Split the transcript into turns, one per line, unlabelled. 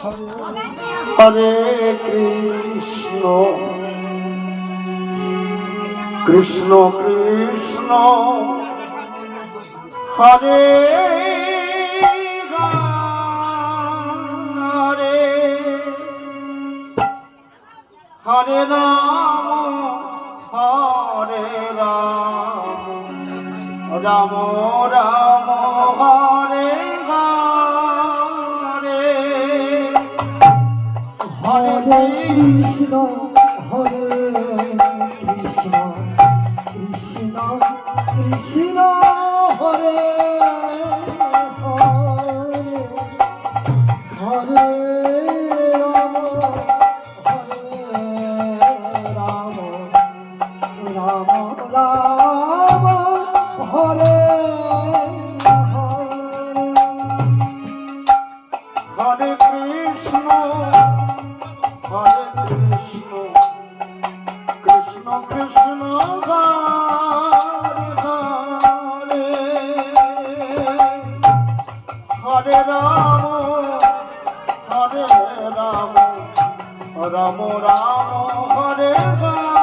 Hare Krishna Krishna Krishna Hare Hare Hare Ram Hare Ram Ram Ram Hare Hare Hare
Krishna Hare Krishna Krishna Krishna Hare Hare Hare Ram Ram Ram Hare
Hare Krishna Hare Krishna Krishna Krishna Hare Hare Ram Ram Ram Hare Hare